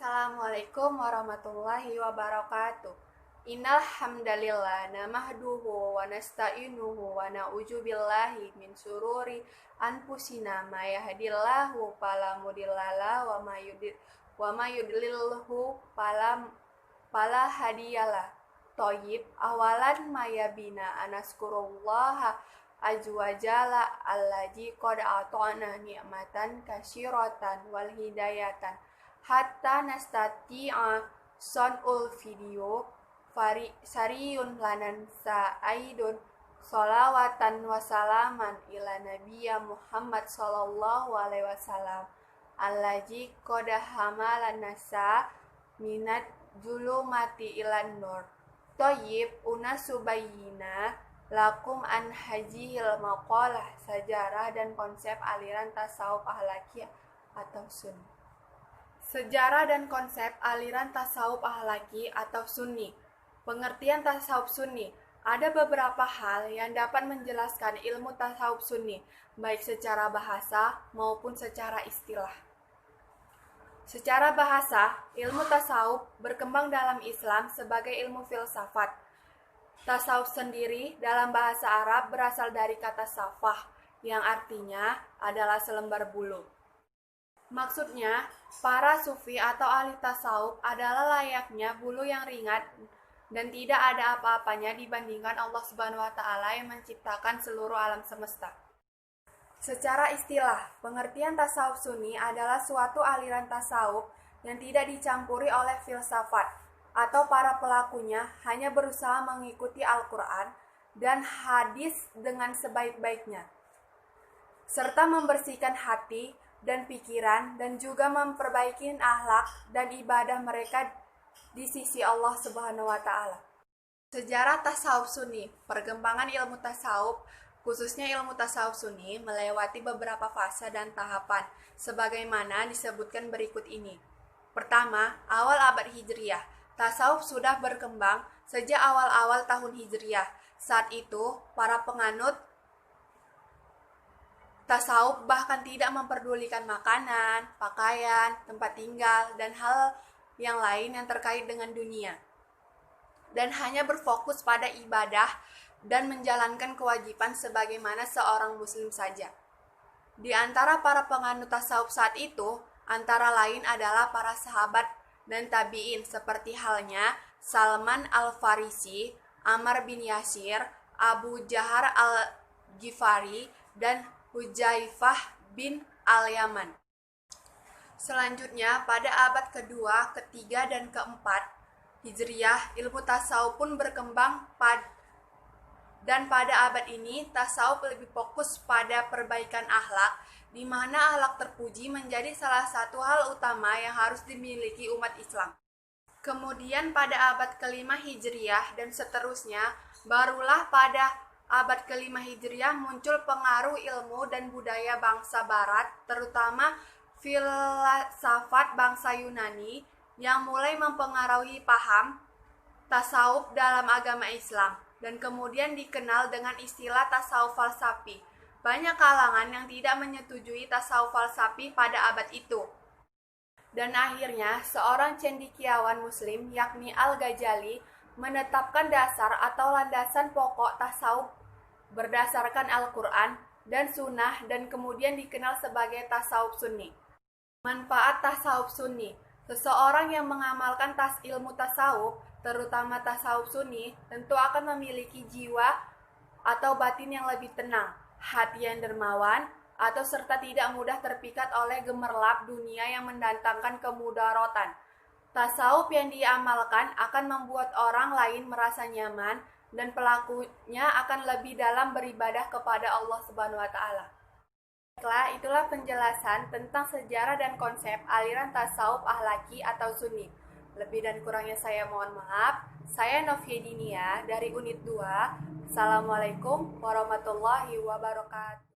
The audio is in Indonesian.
Assalamualaikum warahmatullahi wabarakatuh. Innal hamdalillah namahduhu wa nasta'inuhu wa na'udzu billahi min sururi anfusina may yahdihillahu fala mudhillalah wa may yudlilhu fala hadiyalah. Thayyib awalan mayabina anaskurullaha azwajalla allazi qad ata'na ni'matan katsiratan wal hidayatan hatta nastati'a sonul video sariyun lanan sa'aidun sholawatan wasalaman ila nabiyya Muhammad sallallahu alaihi wasallam allazi qad hamalan nasa minat julumati ilan nur. Thayyib unasubayyina lakum an hajihil maqalah sejarah dan konsep aliran tasawuf ahlaki atau sunni. Sejarah dan konsep aliran tasawuf ahlaki atau sunni. Pengertian tasawuf sunni. Ada beberapa hal yang dapat menjelaskan ilmu tasawuf sunni, baik secara bahasa maupun secara istilah. Secara bahasa, ilmu tasawuf berkembang dalam Islam sebagai ilmu filsafat. Tasawuf sendiri dalam bahasa Arab berasal dari kata safah, yang artinya adalah selembar bulu. Maksudnya, para sufi atau ahli tasawuf adalah layaknya bulu yang ringan dan tidak ada apa-apanya dibandingkan Allah Subhanahu wa taala yang menciptakan seluruh alam semesta. Secara istilah, pengertian tasawuf sunni adalah suatu aliran tasawuf yang tidak dicampuri oleh filsafat atau para pelakunya hanya berusaha mengikuti Al-Quran dan hadis dengan sebaik-baiknya, serta membersihkan hati dan pikiran dan juga memperbaiki akhlak dan ibadah mereka di sisi Allah Subhanahu wa taala. Sejarah tasawuf sunni. Perkembangan ilmu tasawuf, khususnya ilmu tasawuf sunni, melewati beberapa fase dan tahapan sebagaimana disebutkan berikut ini. Pertama, awal abad Hijriyah. Tasawuf sudah berkembang sejak awal-awal tahun Hijriyah. Saat itu, para penganut tasawuf bahkan tidak memperdulikan makanan, pakaian, tempat tinggal, dan hal yang lain yang terkait dengan dunia. Dan hanya berfokus pada ibadah dan menjalankan kewajiban sebagaimana seorang muslim saja. Di antara para penganut tasawuf saat itu, antara lain adalah para sahabat dan tabi'in seperti halnya Salman Al-Farisi, Ammar bin Yasir, Abu Jahar Al-Ghifari, dan Hujaifah bin Al-Yaman. Selanjutnya, pada abad kedua, ketiga, dan keempat Hijriyah, ilmu tasawuf pun berkembang dan pada abad ini, tasawuf lebih fokus pada perbaikan akhlak, di mana akhlak terpuji menjadi salah satu hal utama yang harus dimiliki umat Islam. Kemudian pada abad kelima Hijriyah dan seterusnya, barulah pada abad kelima Hijriyah muncul pengaruh ilmu dan budaya bangsa Barat, terutama filsafat bangsa Yunani yang mulai mempengaruhi paham tasawuf dalam agama Islam dan kemudian dikenal dengan istilah tasawuf falsafi. Banyak kalangan yang tidak menyetujui tasawuf falsafi pada abad itu. Dan akhirnya seorang cendekiawan muslim yakni Al-Ghazali menetapkan dasar atau landasan pokok tasawuf berdasarkan Al-Quran dan Sunnah dan kemudian dikenal sebagai tasawuf sunni. Manfaat tasawuf sunni. Seseorang yang mengamalkan ilmu tasawuf, terutama tasawuf sunni, tentu akan memiliki jiwa atau batin yang lebih tenang, hati yang dermawan, atau serta tidak mudah terpikat oleh gemerlap dunia yang mendatangkan kemudaratan. Tasawuf yang diamalkan akan membuat orang lain merasa nyaman dan pelakunya akan lebih dalam beribadah kepada Allah Subhanahu wa taala. Baiklah, itulah penjelasan tentang sejarah dan konsep aliran tasawuf ahlaki atau sunni. Lebih dan kurangnya saya mohon maaf. Saya Novia Dinia dari Unit 2. Assalamualaikum warahmatullahi wabarakatuh.